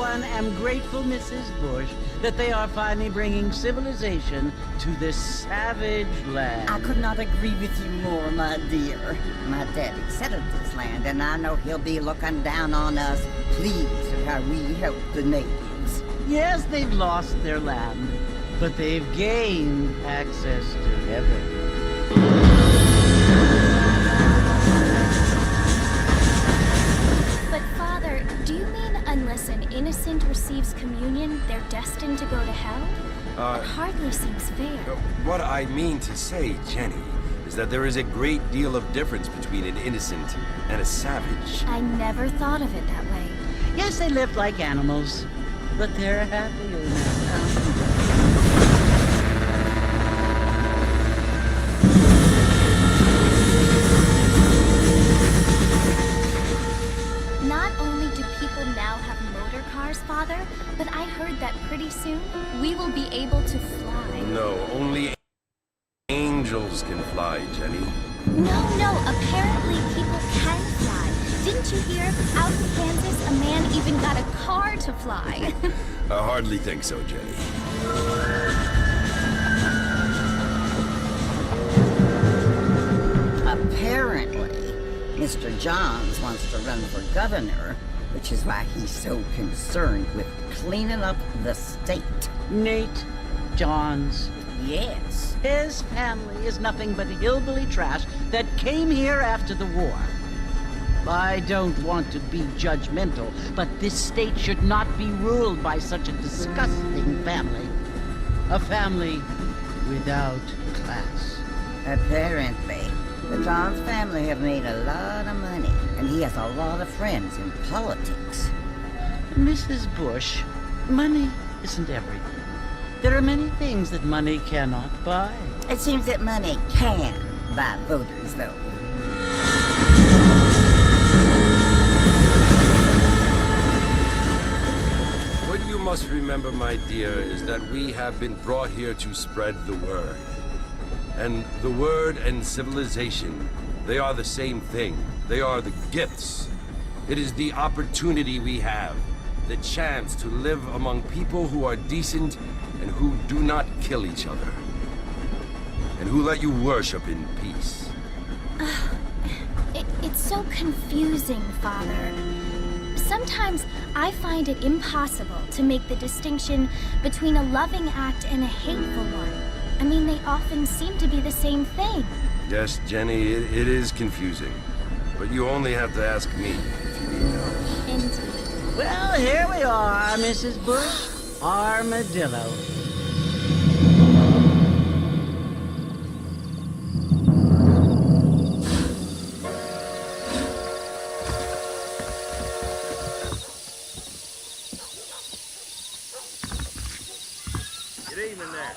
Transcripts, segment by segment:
one am grateful, Mrs. Bush, that they are finally bringing civilization to this savage land. I could not agree with you more, my dear. My daddy settled this land, and I know he'll be looking down on us, pleased at how we help the natives. Yes, they've lost their land, but they've gained access to heaven. But Father, do you mean unless an innocent receives communion, they're destined to go to hell? That hardly seems fair. What I mean to say, Jenny, is that there is a great deal of difference between an innocent and a savage. I never thought of it that way. Yes, they lived like animals, but they're happier now. Not only do people now have motor cars, Father, but I heard that pretty soon we will be able to fly. No, only angels can fly, Jenny. No, apparently people can fly. Didn't you hear? Out in Kansas, a man even got a car to fly. I hardly think so, Jenny. Apparently, Mr. Johns wants to run for governor, which is why he's so concerned with cleaning up the state. Nate Johns. Yes. His family is nothing but hillbilly trash that came here after the war. I don't want to be judgmental, but this state should not be ruled by such a disgusting family. A family without class. Apparently, the Johns family have made a lot of money, and he has a lot of friends in politics. Mrs. Bush, money isn't everything. There are many things that money cannot buy. It seems that money can buy voters, though. What you must remember, my dear, is that we have been brought here to spread the word. And the word and civilization, they are the same thing. They are the gifts. It is the opportunity we have, the chance to live among people who are decent and who do not kill each other. And who let you worship in peace. It's so confusing, Father. Sometimes I find it impossible to make the distinction between a loving act and a hateful one. I mean, they often seem to be the same thing. Yes, Jenny, it is confusing. But you only have to ask me if you need help. Indeed. Well, here we are, Mrs. Bush. Armadillo. Good evening there.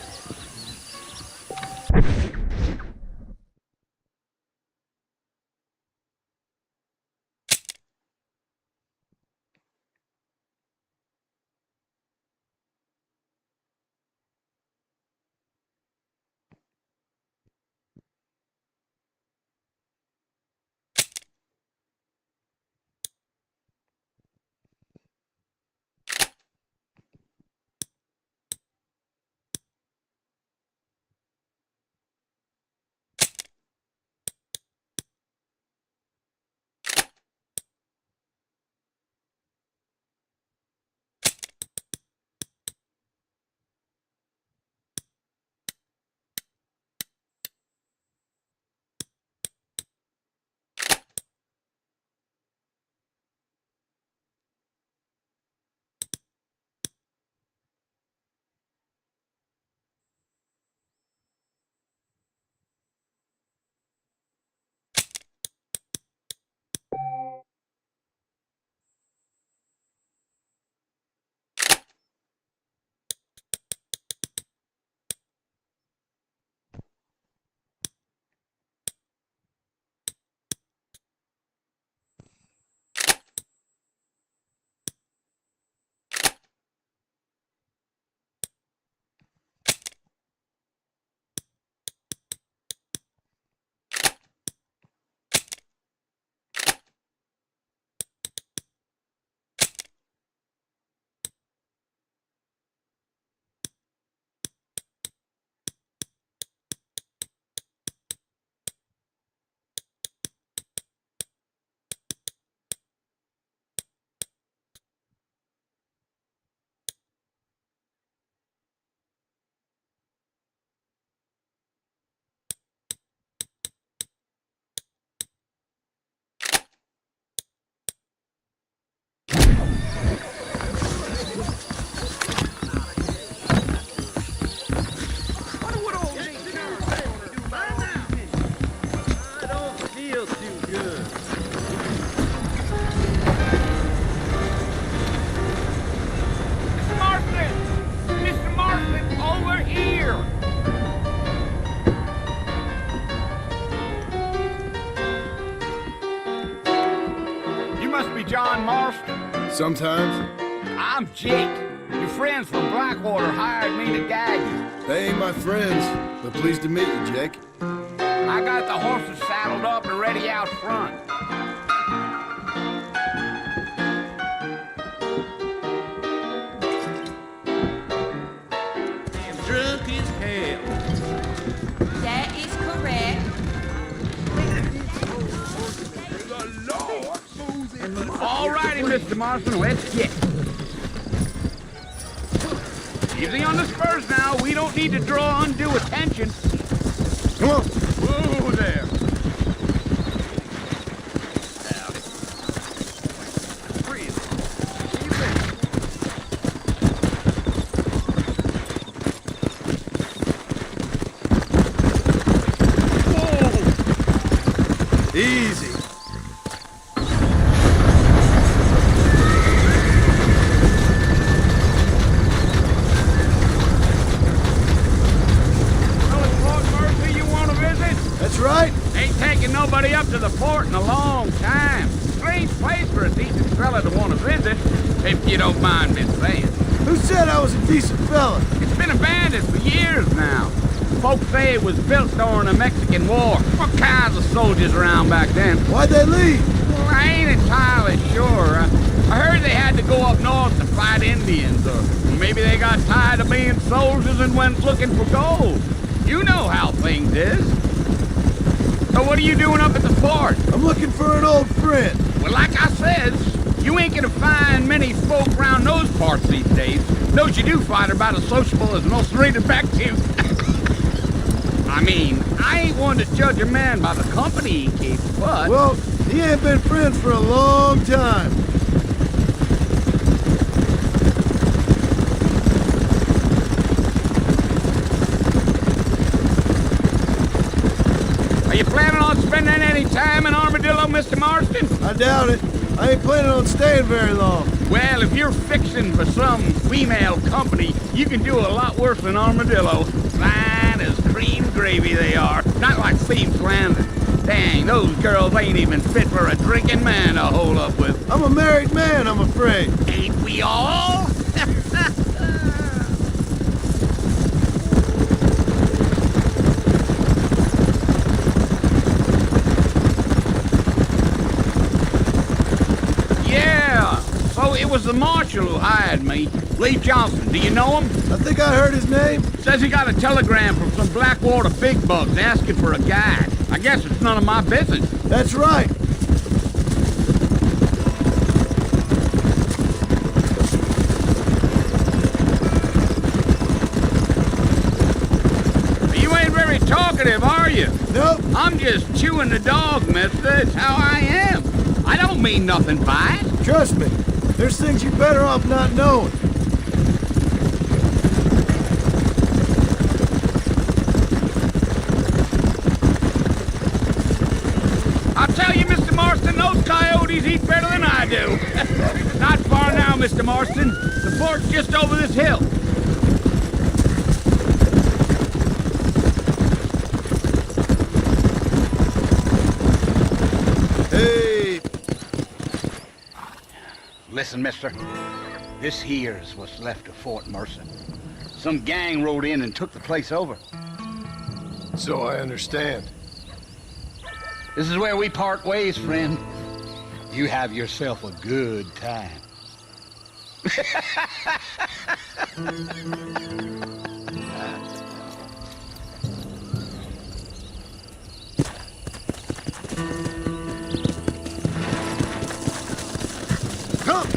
Sometimes. I'm Jake. Your friends from Blackwater hired me to guide you. They ain't my friends, but pleased to meet you, Jake. I got the horses saddled up and ready out front. Drunk as hell. That is correct. All righty, Mr. Marston, let's get. Easy on the spurs now. We don't need to draw undue attention. Come on. Whoa there. Easy. That's right. Ain't taking nobody up to the port in a long time. Strange place for a decent fella to want to visit, if you don't mind me saying. Who said I was a decent fella? It's been abandoned for years now. Folks say it was built during the Mexican War. What kinds of soldiers around back then? Why'd they leave? Well, I ain't entirely sure. I heard they had to go up north to fight Indians, or maybe they got tired of being soldiers and went looking for gold. You know how things is. So what are you doing up at the fort? I'm looking for an old friend. Well, like I said, you ain't gonna find many folk around those parts these days. Those you do find are about as sociable as an ulcerated back tooth. I mean, I ain't one to judge a man by the company he keeps, but... Well, he ain't been friends for a long time. Are you planning on spending any time in Armadillo, Mr. Marston? I doubt it. I ain't planning on staying very long. Well, if you're fixing for some female company, you can do a lot worse than Armadillo. Fine as cream gravy they are. Not like Thieves Landing. Dang, those girls ain't even fit for a drinking man to hole up with. I'm a married man, I'm afraid. Ain't we all? Yeah, so it was the marshal who hired me. Lee Johnson, do you know him? I think I heard his name. Says he got a telegram from some Blackwater big bugs asking for a guide. I guess it's none of my business. That's right. You ain't very talkative, are you? Nope. I'm just chewing the dog, mister. It's how I am. I don't mean nothing by it. Trust me. There's things you're better off not knowing. I'll tell you, Mr. Marston, those coyotes eat better than I do. Not far now, Mr. Marston. The fort's just over this hill. Hey. Listen, mister. This here's what's left of Fort Mercer. Some gang rode in and took the place over. So I understand. This is where we part ways, friend. You have yourself a good time. Come!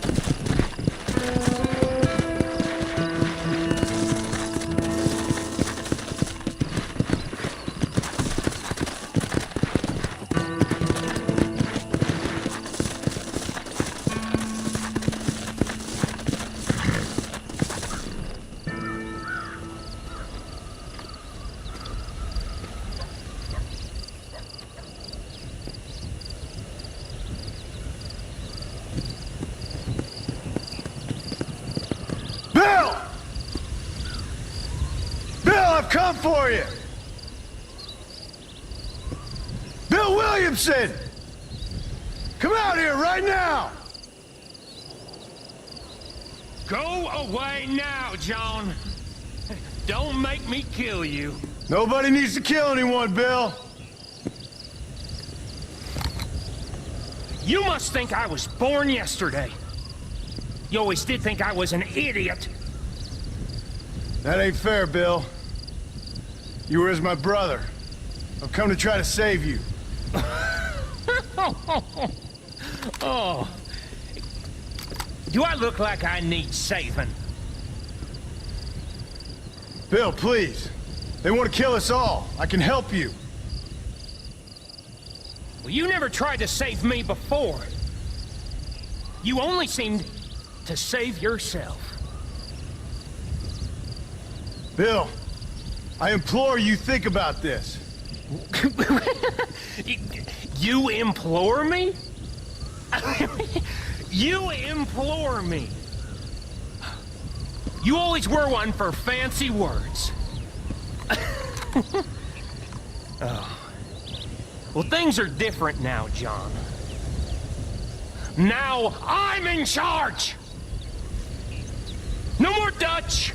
Bill! Bill, I've come for you! Bill Williamson! Come out here right now! Go away now, John. Don't make me kill you. Nobody needs to kill anyone, Bill. You must think I was born yesterday. You always did think I was an idiot. That ain't fair, Bill. You were as my brother. I've come to try to save you. Oh. Do I look like I need saving? Bill, please. They want to kill us all. I can help you. Well, you never tried to save me before. You only seemed to save yourself. Bill, I implore you think about this. You implore me? You implore me. You always were one for fancy words. Oh. Well, things are different now, John. Now I'm in charge! No more Dutch!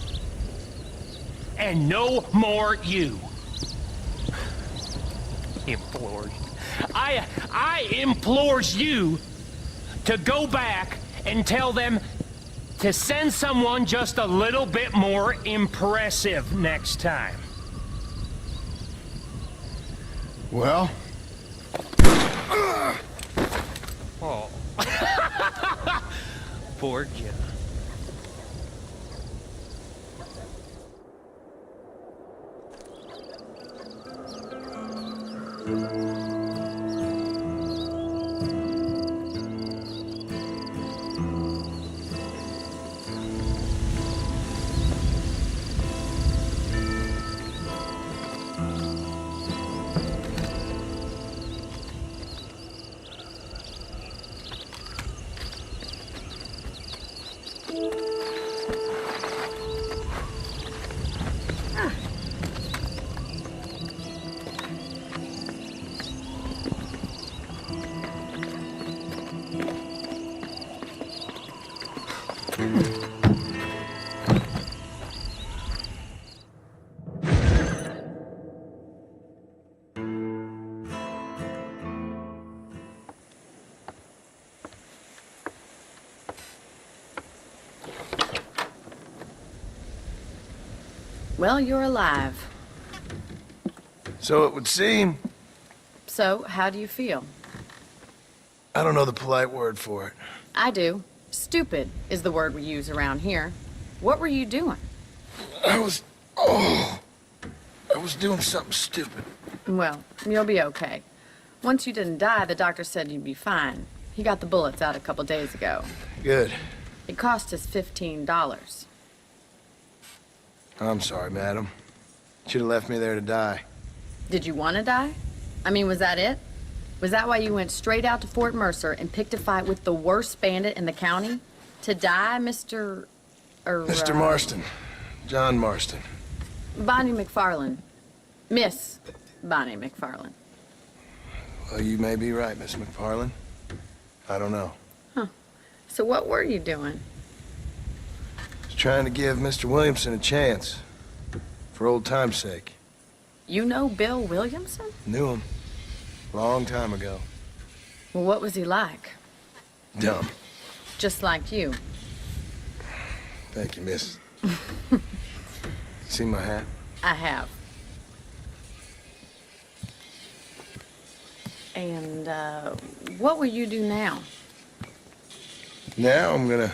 And no more you. Implored. I implores you to go back and tell them to send someone just a little bit more impressive next time. Well? Oh. Poor John. Well, you're alive. So it would seem. So, how do you feel? I don't know the polite word for it. I do. Stupid is the word we use around here. What were you doing? I was doing something stupid. Well, you'll be okay. Once you didn't die, the doctor said you'd be fine. He got the bullets out a couple days ago. Good. It cost us $15. I'm sorry, madam. Should have left me there to die. Did you want to die? I mean, was that it? Was that why you went straight out to Fort Mercer and picked a fight with the worst bandit in the county? To die, Mr. Mr. Marston. John Marston. Bonnie McFarland. Miss Bonnie McFarland. Well, you may be right, Miss McFarland. I don't know. Huh. So what were you doing? Just trying to give Mr. Williamson a chance. For old time's sake. You know Bill Williamson? Knew him. Long time ago. Well, what was he like? Dumb. Just like you. Thank you, miss. See my hat? I have. And, what will you do now? Now I'm gonna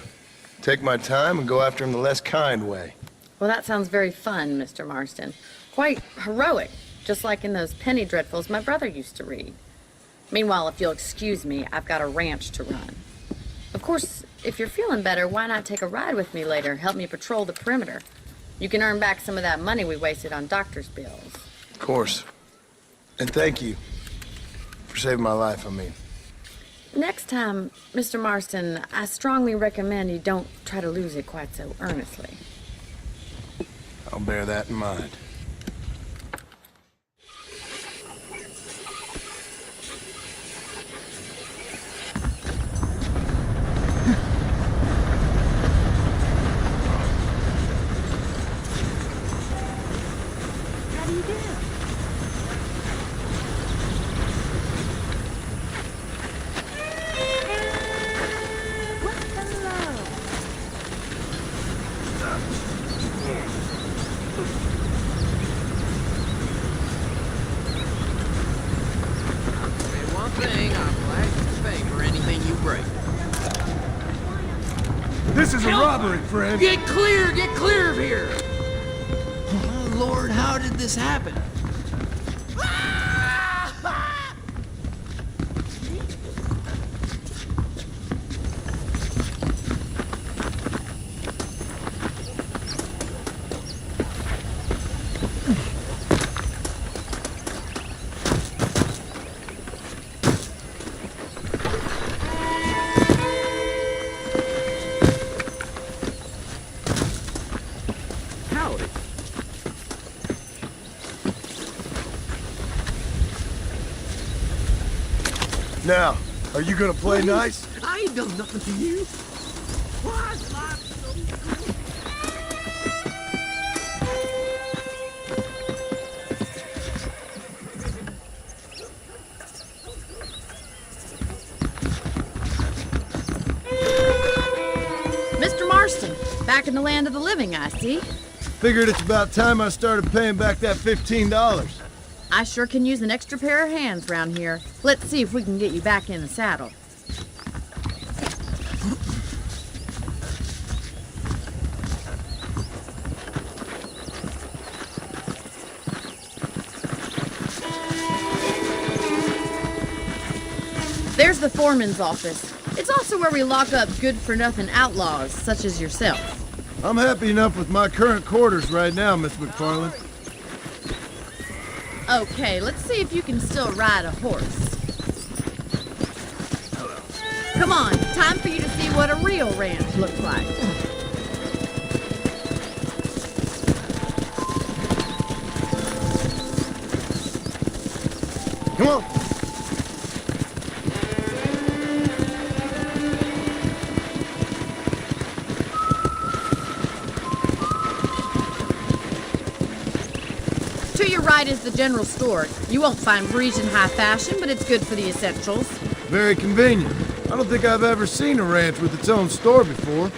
take my time and go after him the less kind way. Well, that sounds very fun, Mr. Marston. Quite heroic, just like in those penny dreadfuls my brother used to read. Meanwhile, if you'll excuse me, I've got a ranch to run. Of course, if you're feeling better, why not take a ride with me later? Help me patrol the perimeter. You can earn back some of that money we wasted on doctor's bills. Of course. And thank you. For saving my life, I mean. Next time, Mr. Marston, I strongly recommend you don't try to lose it quite so earnestly. I'll bear that in mind. a robbery, friend. Get clear of here! Oh, Lord, how did this happen? Howdy. Now, are you gonna play nice? I ain't done nothing to you. Why is life Mr. Marston, back in the land of the living, I see. Figured it's about time I started paying back that $15. I sure can use an extra pair of hands round here. Let's see if we can get you back in the saddle. There's the foreman's office. It's also where we lock up good-for-nothing outlaws, such as yourself. I'm happy enough with my current quarters right now, Miss McFarland. Okay, let's see if you can still ride a horse. Come on, time for you to see what a real ranch looks like. Come on. To your right is the general store. You won't find Parisian high fashion, but it's good for the essentials. Very convenient. I don't think I've ever seen a ranch with its own store before.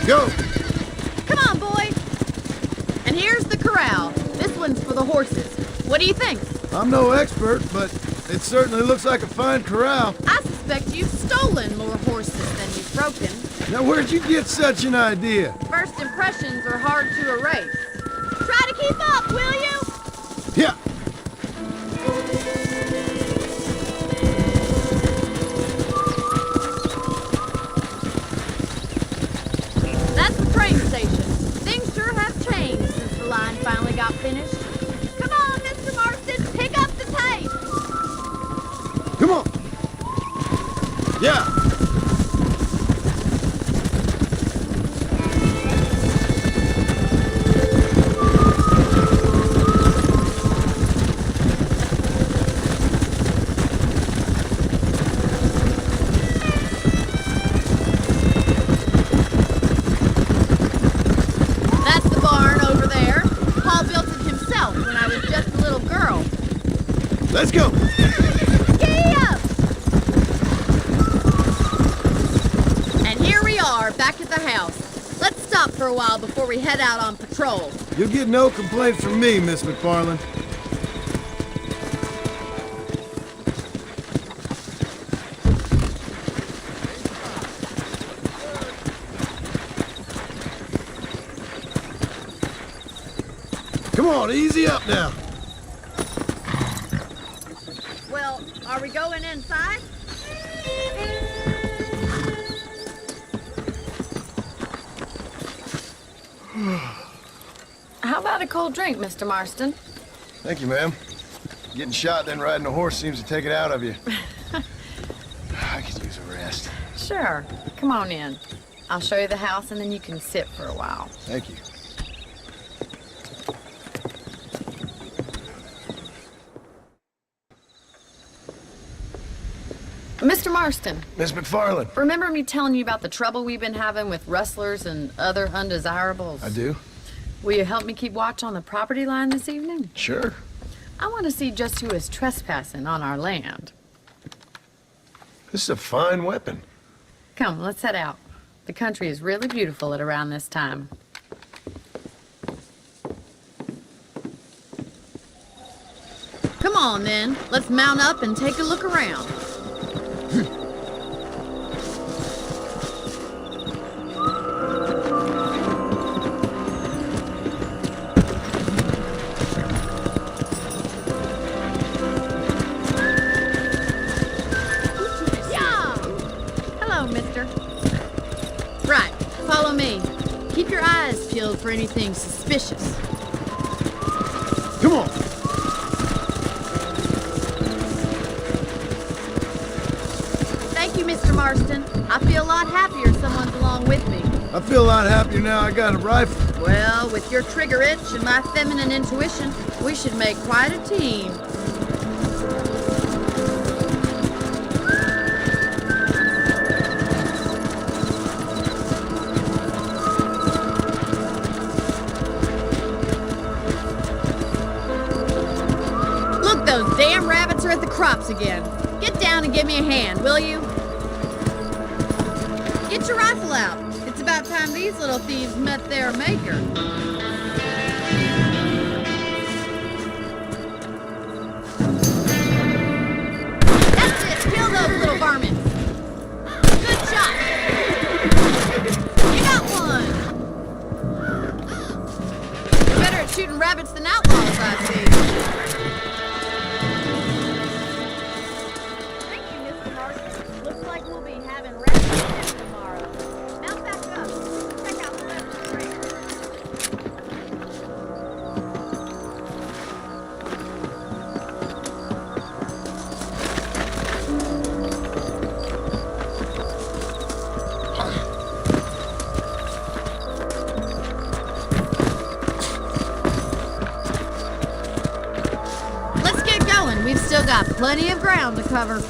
Go! Come on, boy. And here's the corral. This one's for the horses. What do you think? I'm no expert, but it certainly looks like a fine corral. I suspect you've stolen more horses than you've broken. Now, where'd you get such an idea? First impressions are hard to erase. Try to keep up, will you? Yeah. That's the train station. Things sure have changed since the line finally got finished. Come on, Mr. Marston, pick up the pace. Come on. Yeah. That's the barn over there. Paul built it himself when I was just a little girl. Let's go. Giddy up! And here we are, back at the house. Let's stop for a while before we head out on patrol. You'll get no complaints from me, Miss McFarland. Come on, easy up now. Well, are we going inside? How about a cold drink, Mr. Marston? Thank you, ma'am. Getting shot then riding a horse seems to take it out of you. I could use a rest. Sure. Come on in. I'll show you the house and then you can sit for a while. Thank you. Mr. Marston, Miss McFarland. remember me telling you about the trouble we've been having with rustlers and other undesirables? I do? Will you help me keep watch on the property line this evening? Sure. I want to see just who is trespassing on our land. This is a fine weapon. Come, let's head out. The country is really beautiful at around this time. Come on, then. Let's mount up and take a look around. Yeah! Hello, mister. Right, follow me. Keep your eyes peeled for anything suspicious. Come on. Thank you, Mr. Marston. I feel a lot happier someone's along with me. I feel a lot happier now I got a rifle. Well, with your trigger itch and my feminine intuition, we should make quite a team. Look, those damn rabbits are at the crops again. Get down and give me a hand, will you? Get your rifle out. It's about time these little thieves met their maker. That's it. Kill those little varmints. Good shot. You got one. You're better at shooting rabbits than outlaws, I see. Thank you, Mr. Marston. Looks like we'll be having rabbit dinner tomorrow. Mount back up. Check out the rest of the trail. Let's get going. We've still got plenty of ground to cover.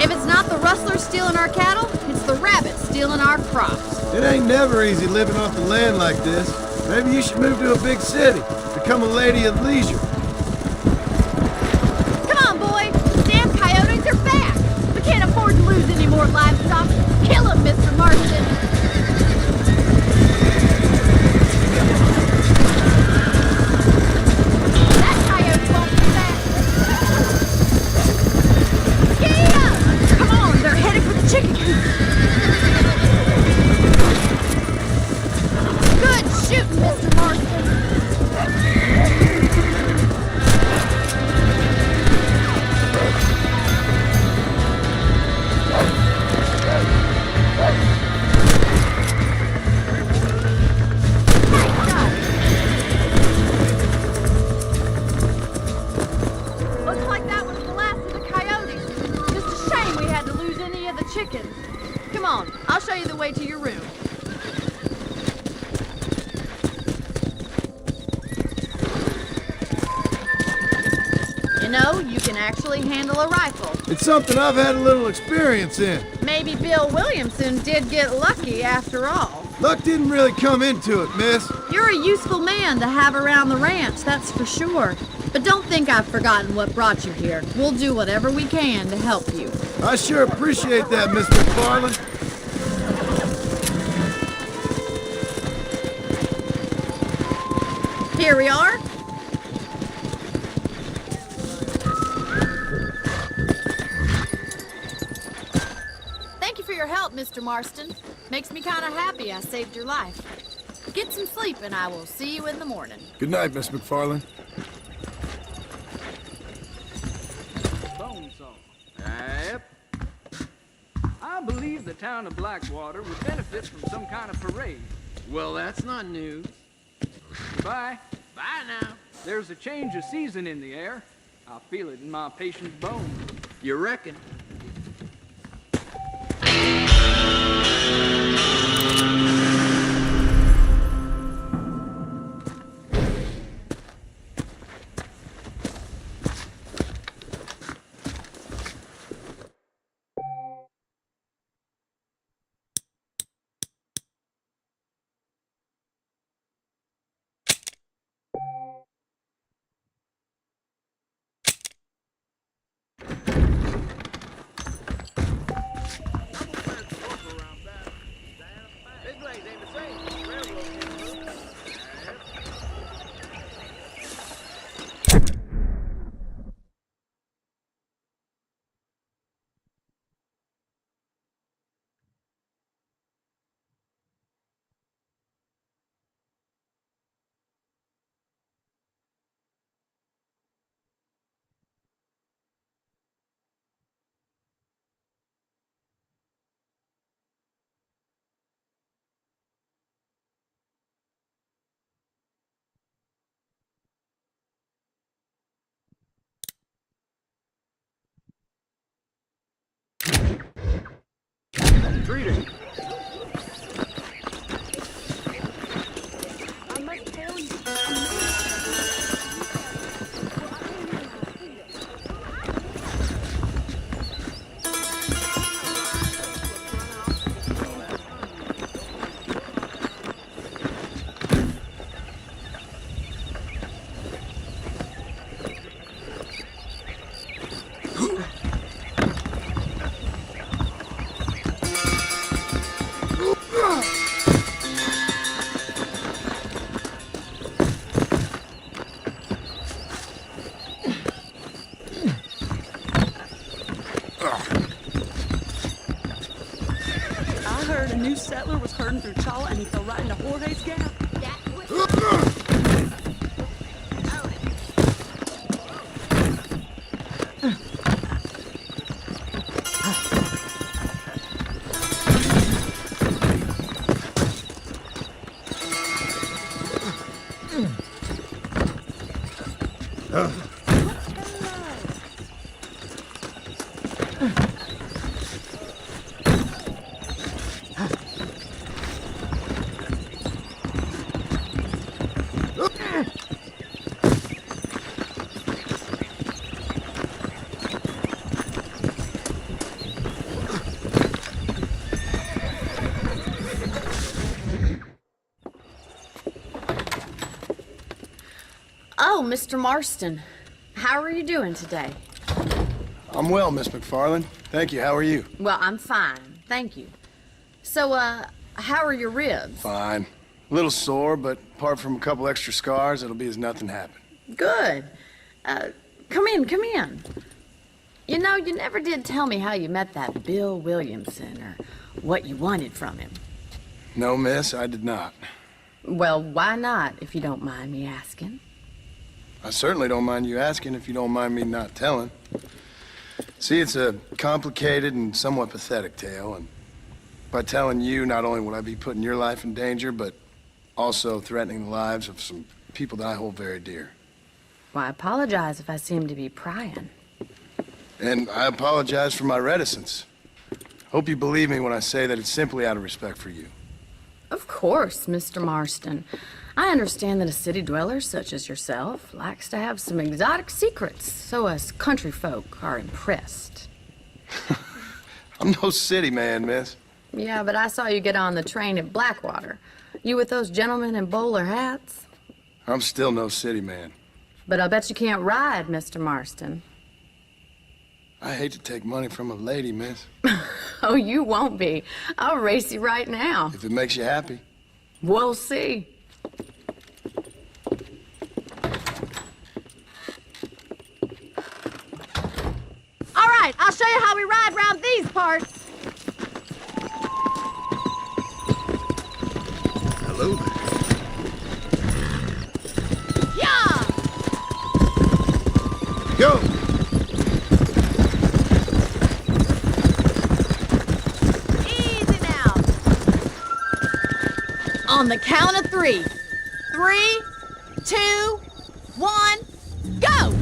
If it's not the rustlers stealing our cattle, it's the rabbits stealing our crops. It ain't never easy living off the land like this. Maybe you should move to a big city. Become a lady of leisure. Come on, boy. The damn coyotes are back. We can't afford to lose any more livestock. Kill them, Mr. Marston. That coyote won't be back. Yeah! Come on, they're headed for the chicken coop. Good shooting, Mr. Marston. Looks like that was the last of the coyotes. Just a shame we had to lose any of the chickens. Come on, I'll show you the way to your room. You know, you can actually handle a rifle. It's something I've had a little experience in. Maybe Bill Williamson did get lucky after all. Luck didn't really come into it, miss. You're a useful man to have around the ranch, that's for sure. But don't think I've forgotten what brought you here. We'll do whatever we can to help you. I sure appreciate that, Mr. McFarland. Here we are. Thank you for your help, Mr. Marston. Makes me kind of happy I saved your life. Get some sleep and I will see you in the morning. Good night, Miss McFarland. Yep. I believe the town of Blackwater would benefit from some kind of parade. Well, that's not news. Goodbye. Bye now. There's a change of season in the air. I feel it in my patient's bones. You reckon? Oh, Mr. Marston. How are you doing today? I'm well, Miss McFarland. Thank you. How are you? Well, I'm fine. Thank you. So, how are your ribs? Fine. A little sore, but apart from a couple extra scars, it'll be as nothing happened. Good. Come in. You know, you never did tell me how you met that Bill Williamson or what you wanted from him. No, miss, I did not. Well, why not, if you don't mind me asking? I certainly don't mind you asking if you don't mind me not telling. See, it's a complicated and somewhat pathetic tale, and by telling you, not only would I be putting your life in danger, but also threatening the lives of some people that I hold very dear. Well, I apologize if I seem to be prying. And I apologize for my reticence. Hope you believe me when I say that it's simply out of respect for you. Of course, Mr. Marston. I understand that a city dweller such as yourself likes to have some exotic secrets, so us country folk are impressed. I'm no city man, miss. Yeah, but I saw you get on the train at Blackwater. You with those gentlemen in bowler hats? I'm still no city man. But I bet you can't ride, Mr. Marston. I hate to take money from a lady, miss. Oh, you won't be. I'll race you right now. If it makes you happy. We'll see. All right, I'll show you how we ride around these parts. Hello there. Yeah! Go! Easy now. On the count of 3. 3, 2, 1, go!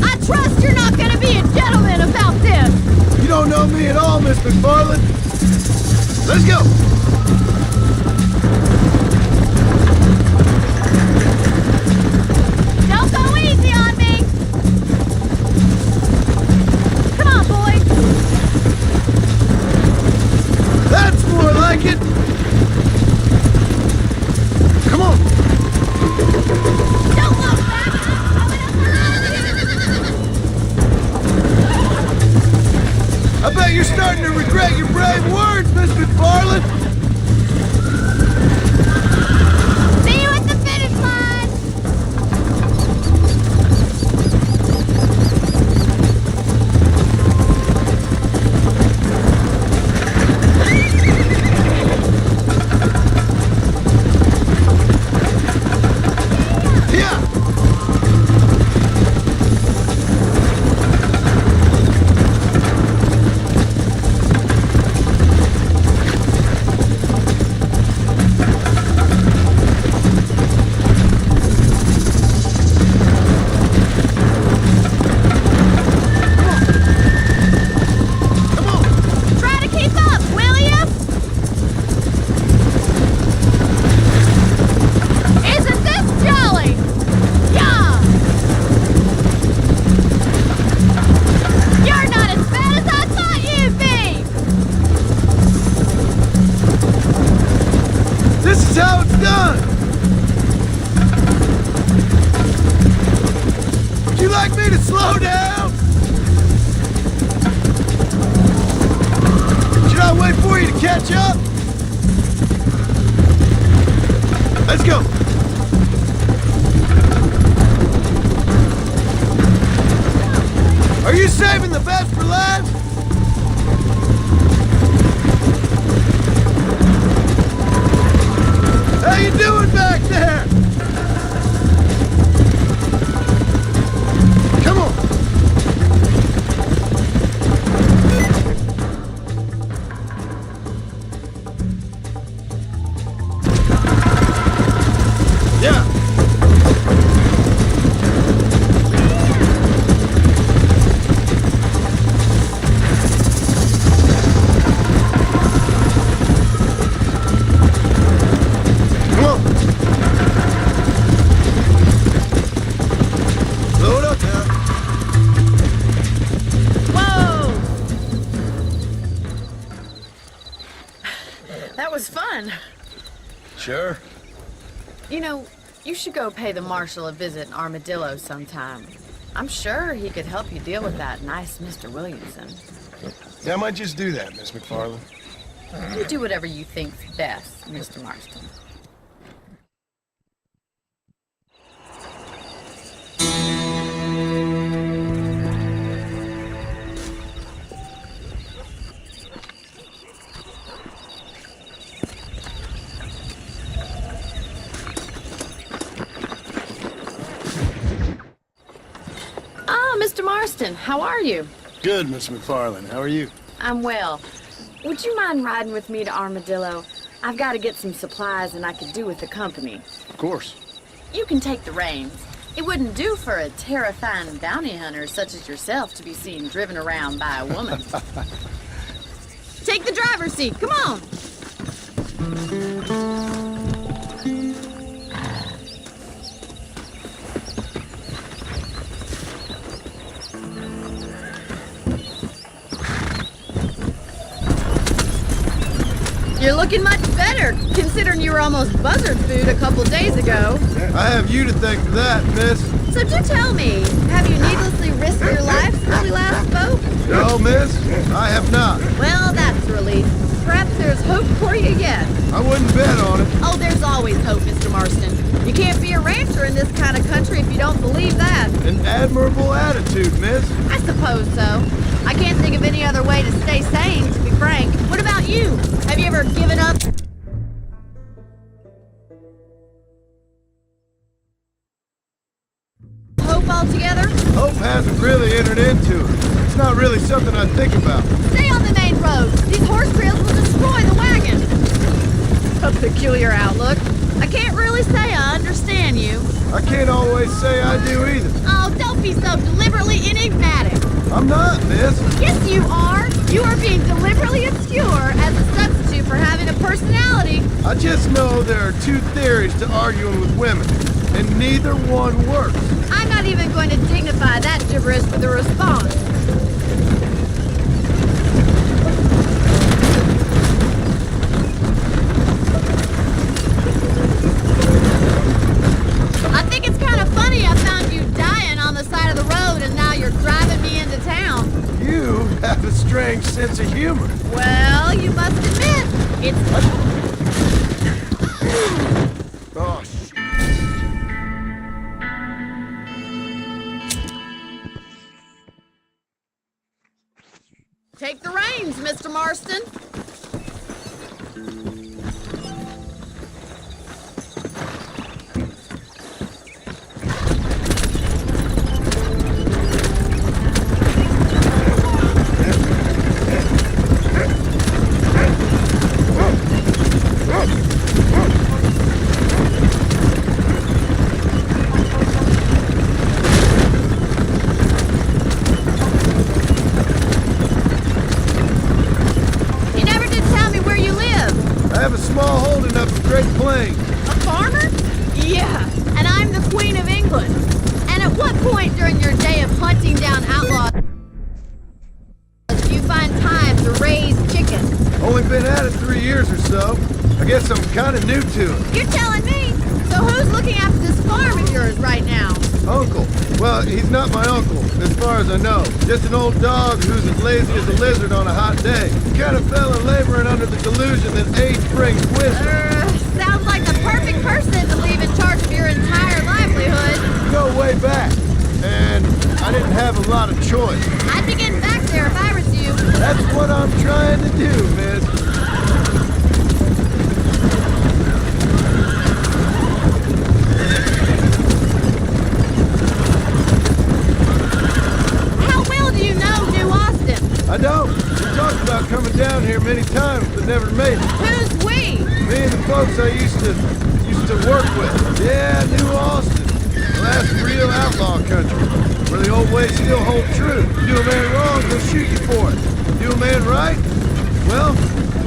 I trust you're not gonna be a gentleman about this. You don't know me at all, Miss McFarland. Let's go! Don't go easy on me. Come on, boys. That's more like it! Come on! Don't look back. I'm coming up around you. I bet you're starting to regret your brave words, Miss McFarland! See you at the finish line. Yeah! Try to keep up, will you? Isn't this jolly? Yeah! You're not as bad as I thought you'd be! This is how it's done! Would you like me to slow down? Should I wait for you to catch up? Let's go! Are you saving the best for last? How you doing back there? Come on! Yeah! should go pay the marshal a visit in Armadillo sometime. I'm sure he could help you deal with that nice Mr. Williamson. Yeah, I might just do that, Miss McFarland. You do whatever you think's best, Mr. Marston. Mr. Marston, how are you? Good, Miss McFarland. How are you? I'm well. Would you mind riding with me to Armadillo? I've got to get some supplies and I could do with the company. Of course. You can take the reins. It wouldn't do for a terrifying bounty hunter such as yourself to be seen driven around by a woman. Take the driver's seat. Come on. You're looking much better, considering you were almost buzzard food a couple days ago. I have you to thank for that, miss. So do tell me, have you needlessly risked your life since we last spoke? No, miss, I have not. Well, that's a relief. Perhaps there's hope for you yet. I wouldn't bet on it. Oh, there's always hope, Mr. Marston. You can't be a rancher in this kind of country if you don't believe that. An admirable attitude, miss. I suppose so. I can't think of any other way to stay sane, to be frank. What about you? Have you ever given up? Hope altogether? Hope hasn't really entered into it. It's not really something I think about. Stay on the main road. These horse trails will destroy the wagon. A peculiar outlook. I can't really say I understand you. I can't always say I do either. Oh, don't be so deliberately enigmatic. I'm not, miss. Yes, you are. You are being deliberately obscure as a substitute for having a personality. I just know there are two theories to arguing with women, and neither one works. I'm not even going to dignify that gibberish with a response. I think it's kind of funny I found you dying on the side of the road and now you're driving me into town. You have a strange sense of humor. Well, you must admit, it's... Oh, Take the reins, Mr. Marston. kind of new to it. You're telling me? So who's looking after this farm of yours right now? Uncle. Well, he's not my uncle, as far as I know. Just an old dog who's as lazy as a lizard on a hot day. He kind of fell in laboring under the delusion that age brings wisdom. Sounds like the perfect person to leave in charge of your entire livelihood. Go way back, and I didn't have a lot of choice. I'd be getting back there if I was you. That's what I'm trying to do, miss. I don't. We talked about coming down here many times, but never made it. Who's we? Me and the folks I used to work with. Yeah, New Austin. Well, that's real outlaw country, where the old ways still hold true. You do a man wrong, they'll shoot you for it. Do a man right? Well,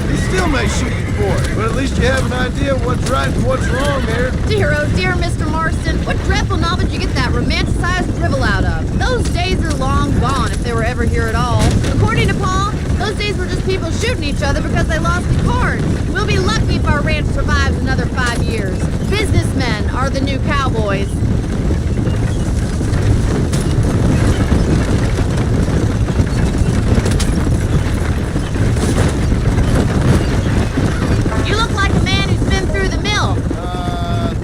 he still may shoot you for it, but at least you have an idea of what's right and what's wrong here. Dear, oh dear, Mr. Marston, what dreadful novel did you get that romanticized drivel out of? Those days are long gone, if they were ever here at all. According to Paul, those those days were just people shooting each other because they lost a card. We'll be lucky if our ranch survives another 5 years. Businessmen are the new cowboys. You look like a man who's been through the mill.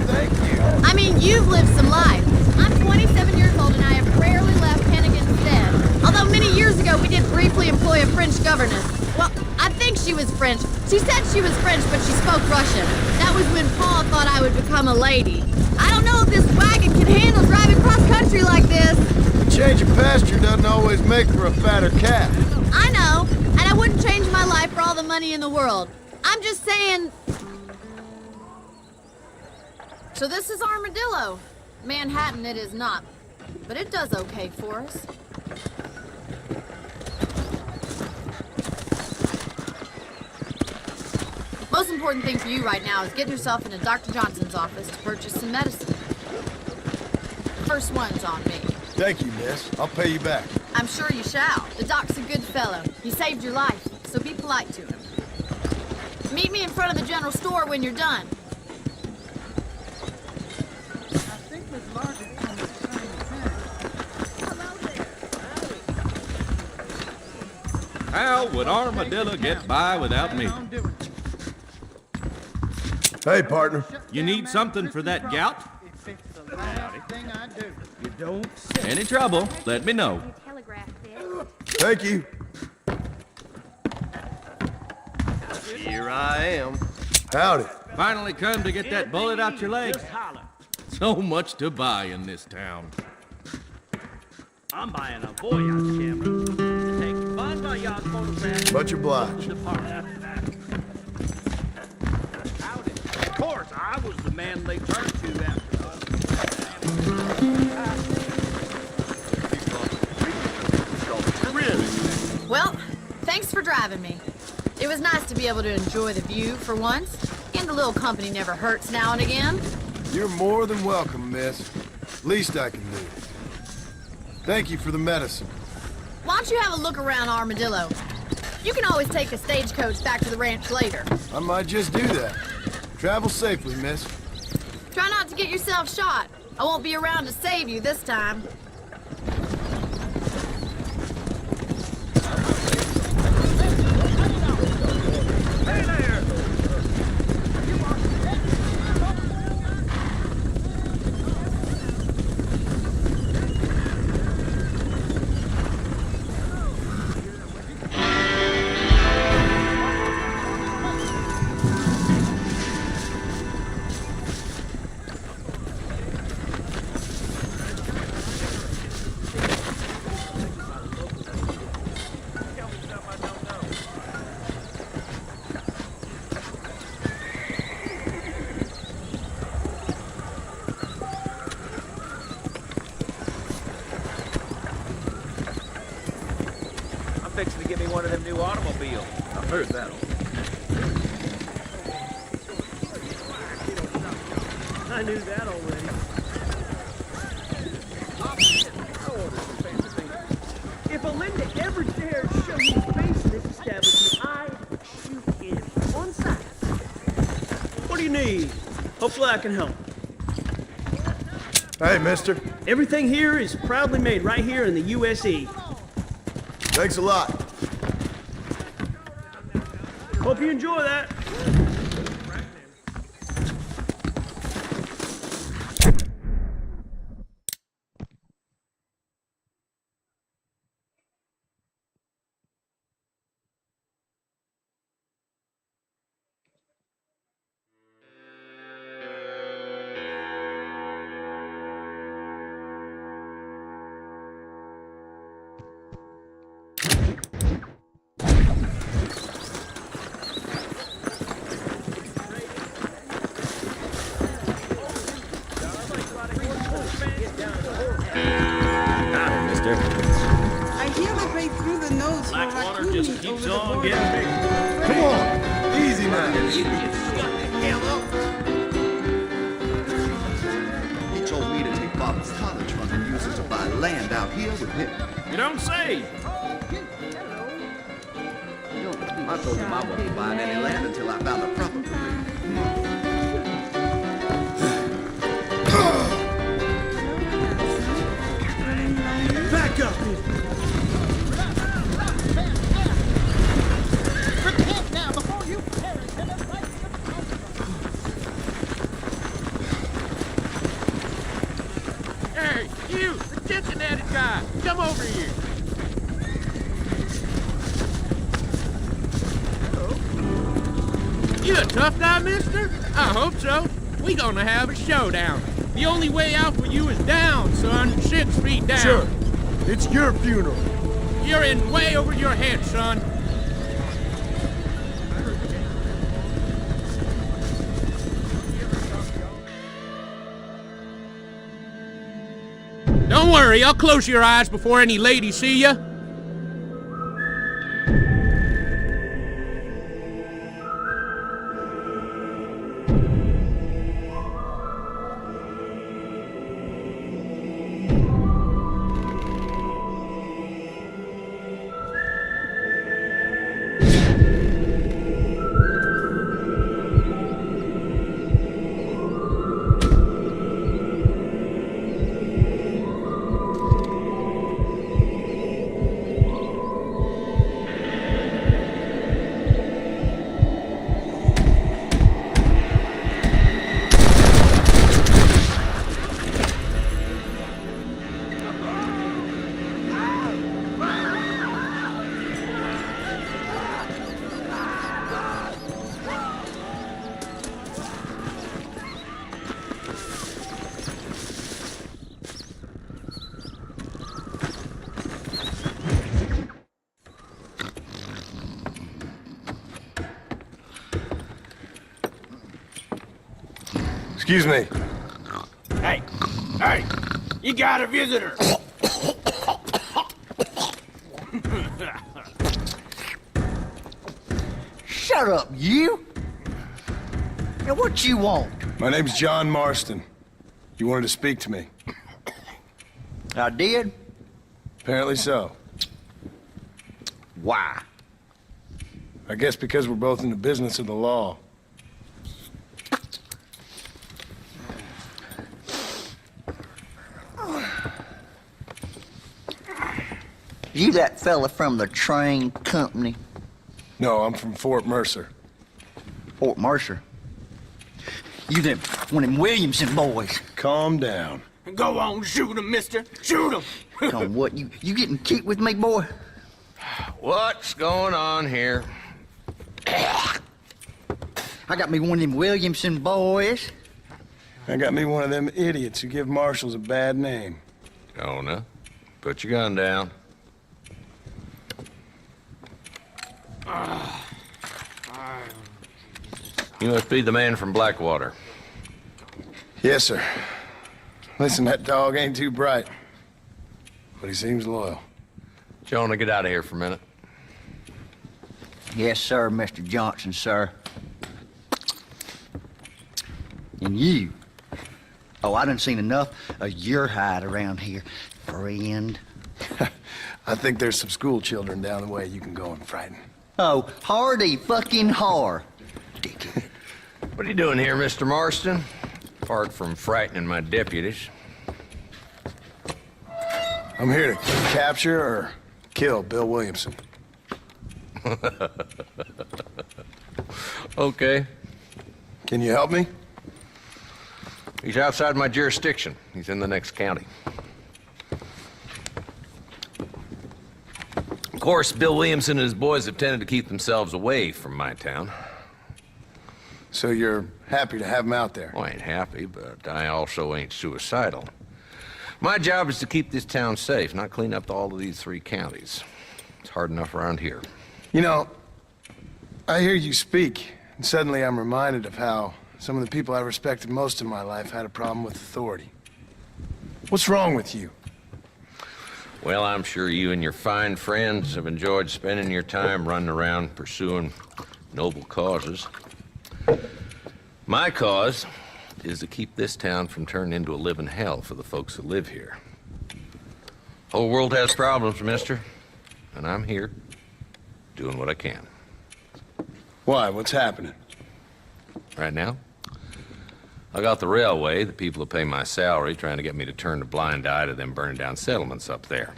Thank you. I mean, you've lived some life. I'm 27 years old and I have rarely left Hennigan's Stead. Although many years ago we did briefly employ a French governess. Well, I think she was French. She said she was French, but she spoke Russian. That was when Paul thought I would become a lady. I don't know if this wagon can handle driving cross country like this. A change of pasture doesn't always make for a fatter calf. I know, and I wouldn't change my life for all the money in the world. I'm just saying... So this is Armadillo. Manhattan it is not, but it does okay for us. Most important thing for you right now is getting yourself into Dr. Johnson's office to purchase some medicine. The first one's on me. Thank you, miss. I'll pay you back. I'm sure you shall. The doc's a good fellow. He saved your life, so be polite to him. Meet me in front of the general store when you're done. How would Armadillo get by without me? Hey, partner. You need something for that gout? You don't Any trouble, let me know. Thank you. Here I am. Howdy. Finally come to get that bullet out your leg. So much to buy in this town. I'm buying a voyage camera. Take fun by yacht photograph. Much obliged. Of course, I was the man they turned to after us. Well, thanks for driving me. It was nice to be able to enjoy the view for once, and a little company never hurts now and again. You're more than welcome, miss. Least I can do. Thank you for the medicine. Why don't you have a look around Armadillo? You can always take a stagecoach back to the ranch later. I might just do that. Travel safely, miss. Try not to get yourself shot. I won't be around to save you this time. Hey there! Fixing to get me one of them new automobiles. I've heard that. I knew that already. If Olinda ever dared show his face in this establishment, I would shoot him on sight. What do you need? Hopefully I can help. Hey, mister. Everything here is proudly made right here in the USE. Thanks a lot. Hope you enjoy that. I hear they break through the nose for Blackwater just keeps over on the getting bigger. Come on. Easy now. He told me to take Bob's collar trunk and use it to buy land out here with him. You don't say. I told him I wasn't buying any land until I found a proper Back up! Repent now before you perish in the sight of the Hey, you, the Cincinnati guy, come over here. You a tough guy, mister? I hope so. We gonna have a showdown. The only way out for you is down, son. 6 feet down. Sure. It's your funeral. You're in way over your head, son. Don't worry, I'll close your eyes before any ladies see you. Excuse me. Hey, you got a visitor. Shut up, you! Now, what you want? My name's John Marston. You wanted to speak to me. I did? Apparently so. Why? I guess because we're both in the business of the law. You that fella from the train company? No, I'm from Fort Mercer. Fort Mercer? You them, one of them Williamson boys. Calm down. Go on, shoot him, mister. Shoot him. On what, you getting kicked with me, boy? What's going on here? I got me one of them Williamson boys. I got me one of them idiots who give marshals a bad name. Jonah, put your gun down. You must be the man from Blackwater. Yes, sir. Listen, that dog ain't too bright, but he seems loyal. Jonah, get out of here for a minute. Yes, sir, Mr. Johnson, sir. And you. Oh, I done seen enough of your hide around here, friend. I think there's some school children down the way you can go and frighten. Oh, hardy fucking har. What are you doing here, Mr. Marston? Apart from frightening my deputies. I'm here to capture or kill Bill Williamson. Okay. Can you help me? He's outside my jurisdiction. He's in the next county. Of course, Bill Williamson and his boys have tended to keep themselves away from my town. So you're happy to have him out there? Well, I ain't happy, but I also ain't suicidal. My job is to keep this town safe, not clean up all of these 3 counties. It's hard enough around here. You know, I hear you speak, and suddenly I'm reminded of how some of the people I respected most in my life had a problem with authority. What's wrong with you? Well, I'm sure you and your fine friends have enjoyed spending your time running around pursuing noble causes. My cause is to keep this town from turning into a living hell for the folks that live here. Whole world has problems, mister, and I'm here doing what I can. Why? What's happening? Right now, I got the railway, the people that pay my salary, trying to get me to turn a blind eye to them burning down settlements up there.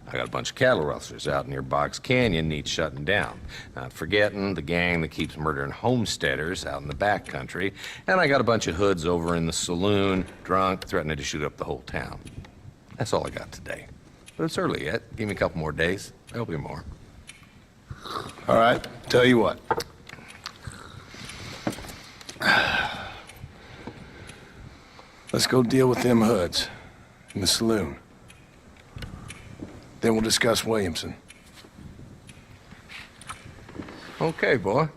I got a bunch of cattle rustlers out near Box Canyon needs shutting down. Not forgetting the gang that keeps murdering homesteaders out in the back country. And I got a bunch of hoods over in the saloon, drunk, threatening to shoot up the whole town. That's all I got today. But it's early yet. Give me a couple more days. There'll be more. All right, tell you what. Let's go deal with them hoods in the saloon. Then we'll discuss Williamson. Okay, boy.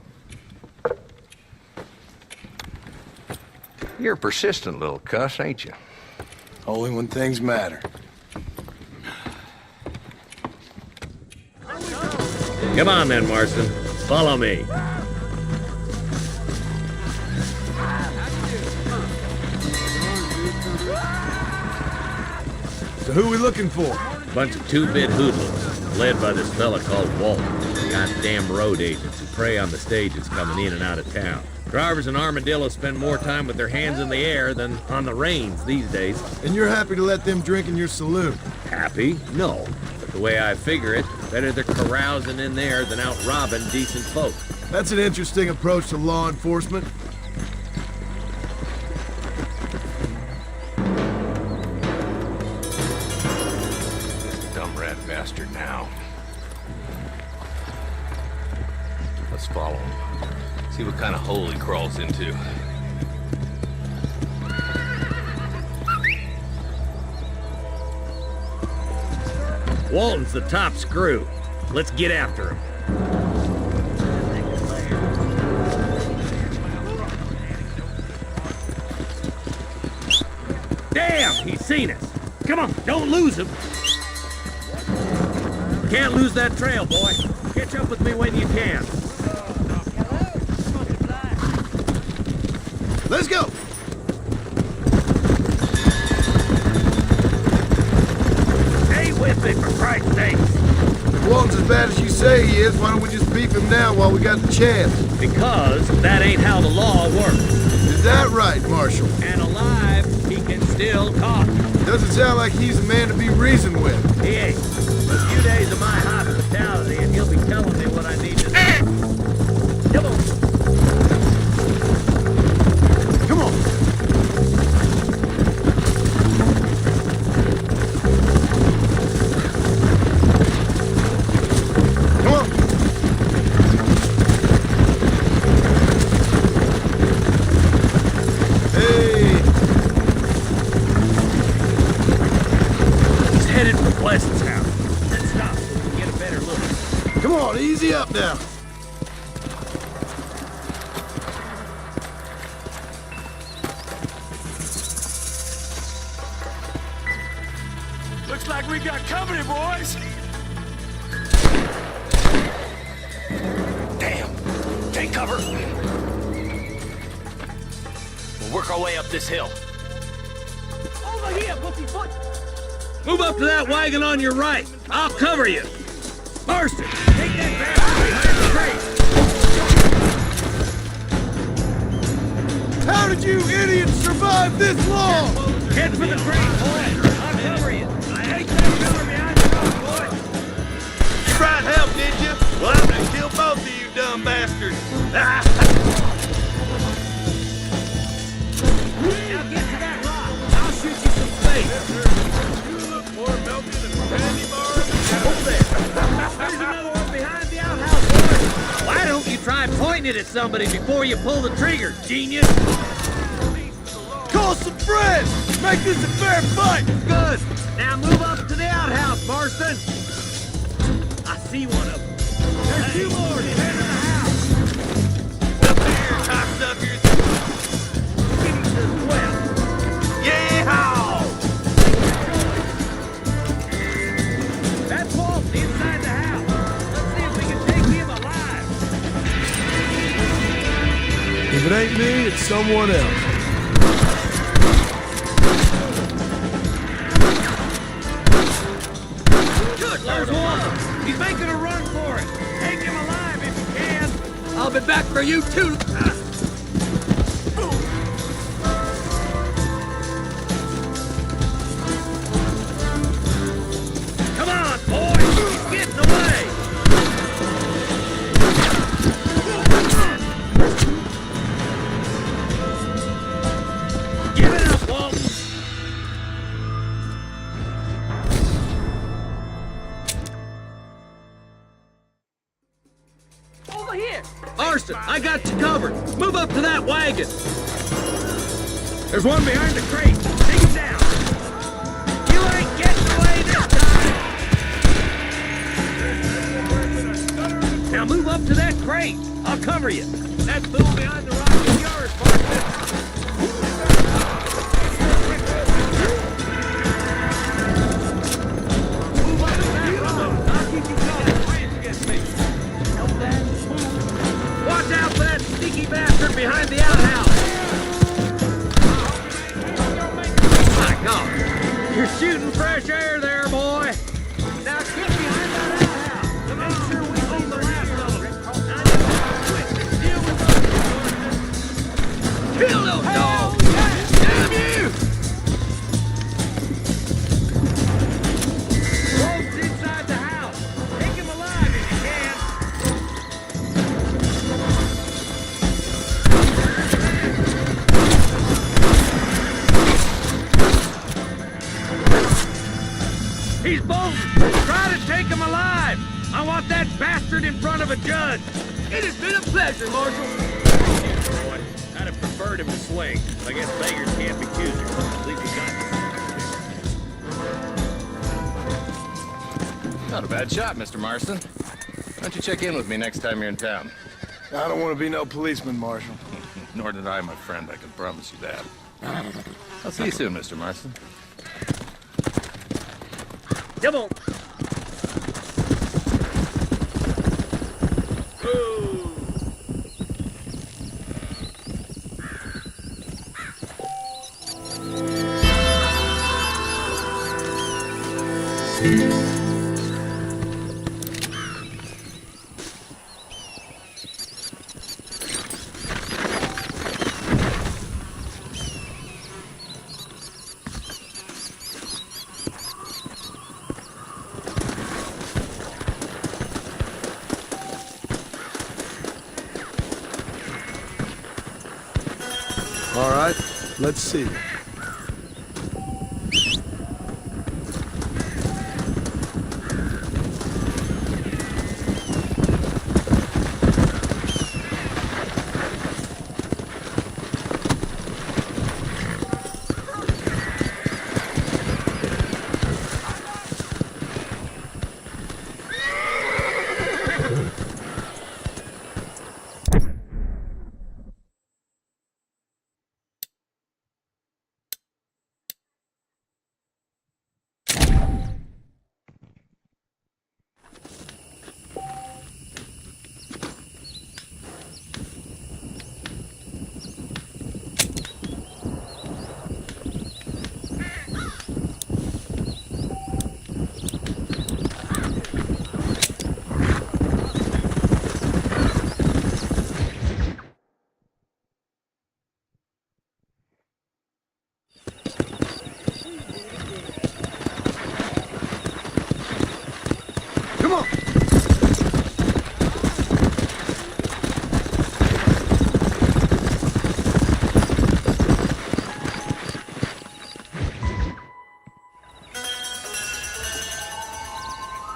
You're a persistent little cuss, ain't you? Only when things matter. Come on then, Marston. Follow me. So who we looking for? Bunch of two-bit hoodlums, led by this fella called Walton. Goddamn road agents who prey on the stages coming in and out of town. Drivers in Armadillo spend more time with their hands in the air than on the reins these days. And you're happy to let them drink in your saloon? Happy? No. But the way I figure it, better they're carousing in there than out robbing decent folk. That's an interesting approach to law enforcement. Dumb rat bastard now. Let's follow him. See what kind of hole he crawls into. Walton's the top screw. Let's get after him. Damn, he's seen us. Come on, don't lose him. Can't lose that trail, boy. Catch up with me when you can. Let's go! Stay with me, for Christ's sake. If Walton's as bad as you say he is, why don't we just beef him down while we got the chance? Because that ain't how the law works. Is that right, Marshal? And alive, he can still talk. Doesn't sound like he's a man to be reasoned with. He ain't. A few days of my hospitality and he'll be telling me what I need to know. Come on. Come on. Come on. Hey. He's headed for Pleasant's house. Let's stop so we can get a better look. Come on, easy up now. Looks like we got company, boys. Damn. Take cover. We'll work our way up this hill. Over here, pussyfoot! Move up to that wagon on your right. I'll cover you. Marston, take that bastard behind the crate. How did you idiots survive this long? Head for the crate, boy. I'll cover you. Take that fella behind the road, boy. You brought help, did you? Well, I'm gonna kill both of you dumb bastards. Now get to that rock. I'll shoot you some space. You look more melted than candy bars. Over there. There's another one behind the outhouse, boy. Why don't you try pointing it at somebody before you pull the trigger, genius? Call some friends. Make this a fair fight. Good. Now move up to the outhouse, Marston. I see one of them. There's two more. Head to the house. Up there, cocksuckers. Getting to the west. Yeehaw! That's Walton inside the house. Let's see if we can take him alive. If it ain't me, it's someone else. Good, there's Walton. He's making a run for it. Take him alive if you can. I'll coming back for you too! Come on, boys! He's getting away! Give it up, Walton! Over here! Marston, I got you covered. Move up to that wagon. There's one behind the crate. Take him down. You ain't getting away this time. Now move up to that crate. I'll cover you. That fool behind the rock is yours, Marston. Move up to that rock. I'll keep you covered. Friends against me. Watch out for that sneaky bastard behind the outhouse. My God, you're shooting fresh air there, boy. Now get behind that outhouse to make sure we hold the last of them. Now just quick, deal with those. Kill those dogs! Damn you! Wolf's inside the house. Take him alive if you can. He's bolting! Try to take him alive! I want that bastard in front of a judge! It has been a pleasure, Marshal. Boy, I'd have preferred him to swing. I guess beggars can't be choosers. At least we got Not a bad shot, Mr. Marston. Why don't you check in with me next time you're in town? I don't want to be no policeman, Marshal. Nor did I, my friend. I can promise you that. I'll see you soon, Mr. Marston. Come on. All right, let's see. Come on!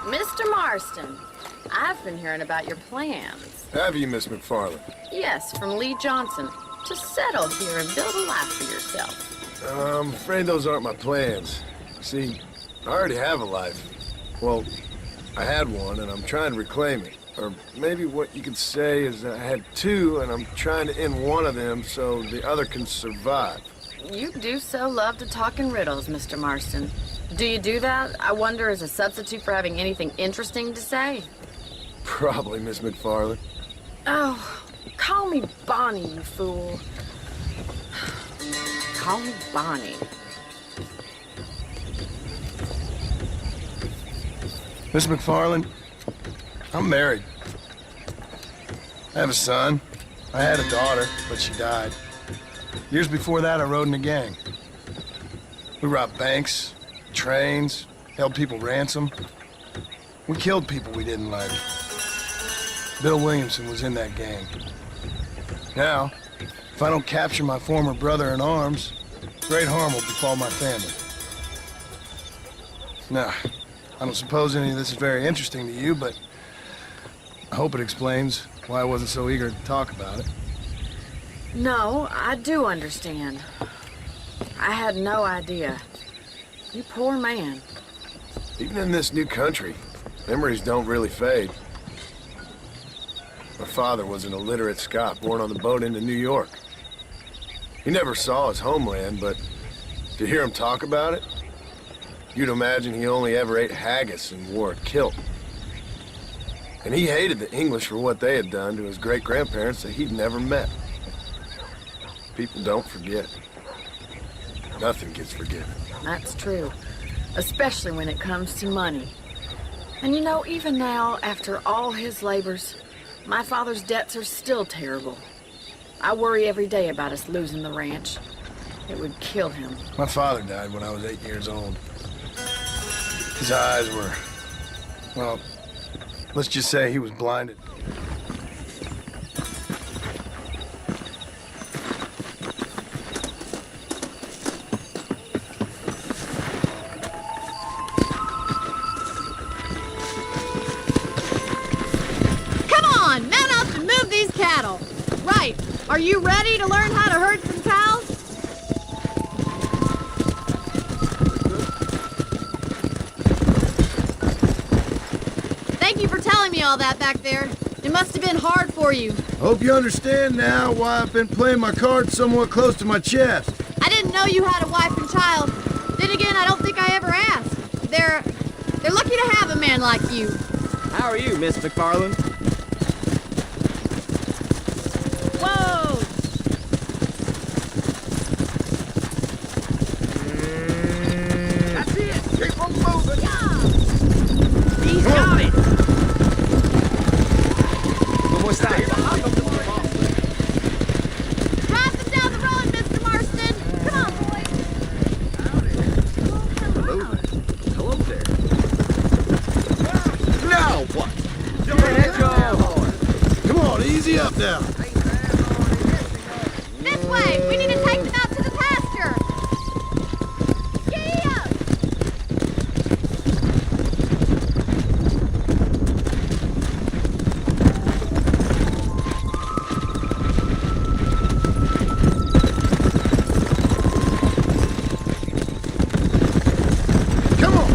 Mr. Marston, I've been hearing about your plans. Have you, Miss McFarland? Yes, from Lee Johnson. To settle here and build a life for yourself. I'm afraid those aren't my plans. See, I already have a life. Well, I had one, and I'm trying to reclaim it. Or maybe what you could say is that I had two, and I'm trying to end one of them so the other can survive. You do so love to talk in riddles, Mr. Marston. Do you do that, I wonder, as a substitute for having anything interesting to say? Probably, Miss McFarland. Oh, call me Bonnie, you fool. Call me Bonnie. Miss McFarland, I'm married. I have a son. I had a daughter, but she died. Years before that, I rode in a gang. We robbed banks, trains, held people ransom. We killed people we didn't like. Bill Williamson was in that gang. Now, if I don't capture my former brother in arms, great harm will befall my family. Now, I don't suppose any of this is very interesting to you, but I hope it explains why I wasn't so eager to talk about it. No, I do understand. I had no idea. You poor man. Even in this new country, memories don't really fade. My father was an illiterate Scot born on the boat into New York. He never saw his homeland, but to hear him talk about it, you'd imagine he only ever ate haggis and wore a kilt. And he hated the English for what they had done to his great-grandparents that he'd never met. People don't forget. Nothing gets forgiven. That's true. Especially when it comes to money. And you know, even now, after all his labors, my father's debts are still terrible. I worry every day about us losing the ranch. It would kill him. My father died when I was 8 years old. His eyes were, well, let's just say he was blinded. Cattle. Right. Are you ready to learn how to herd some cows? Thank you for telling me all that back there. It must have been hard for you. Hope you understand now why I've been playing my cards somewhat close to my chest. I didn't know you had a wife and child. Then again, I don't think I ever asked. They're lucky to have a man like you. How are you, Miss McFarland? Whoa! That's it! Keep on moving! Yeah! He's got it! ¿Cómo está? Drive them down the road, Mr. Marston! Come on, boys! Hello there. Now what? Come on, easy up now. This way! We need to take them out to the pasture! Giddy up! Come on.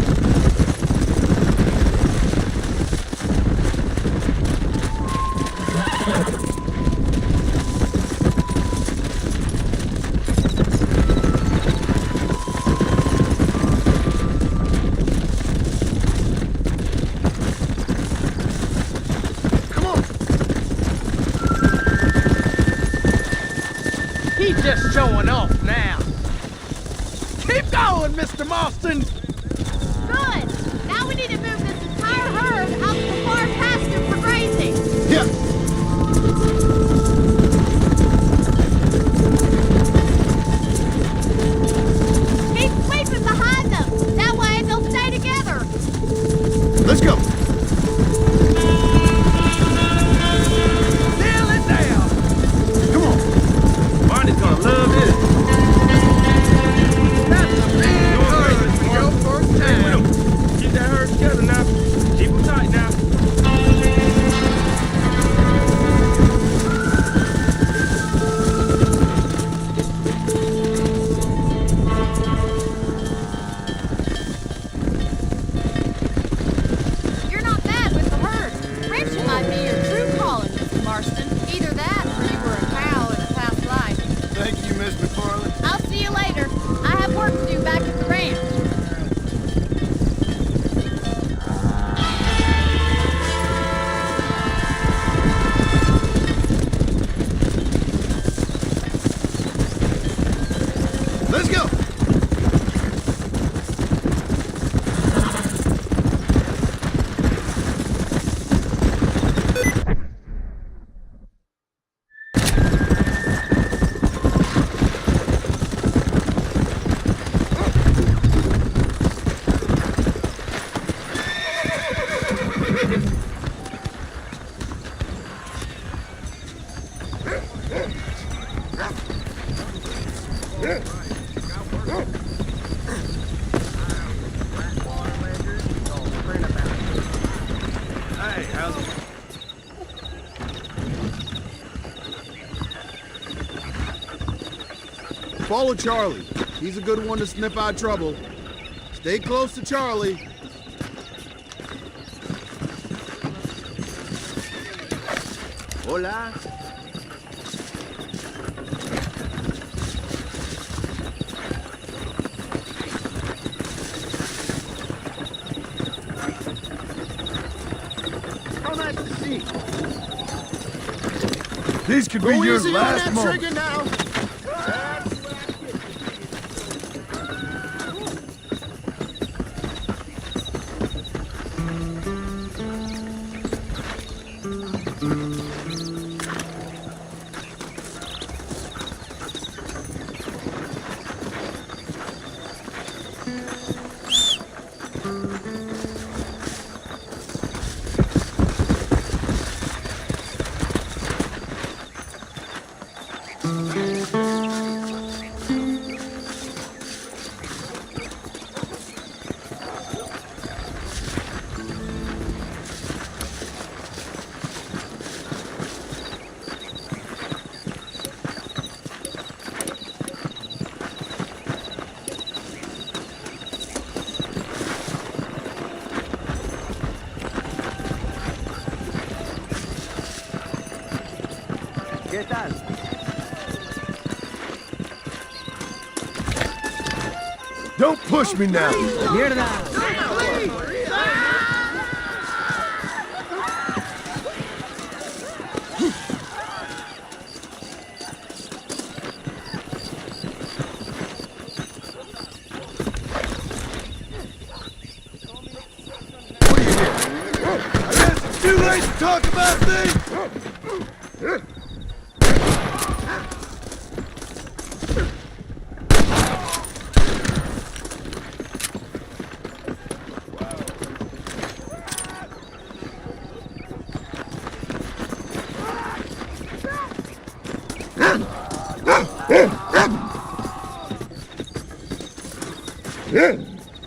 He's just showing off now. Keep going, Mr. Marston. Good! Now we need to move this entire herd out to the far pasture for grazing. Yeah. Keep sweeping behind them. That way they'll stay together. Let's go. Nail it down. Come on. Barney's gonna love this. That's a big herd. Follow Charlie. He's a good one to sniff out trouble. Stay close to Charlie. Hola. How nice to see. These could be Go your easy on last that moment. trigger now. ¿Qué tal? Don't push me now. Mierda. Too late to talk about things.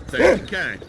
Thank you, kind.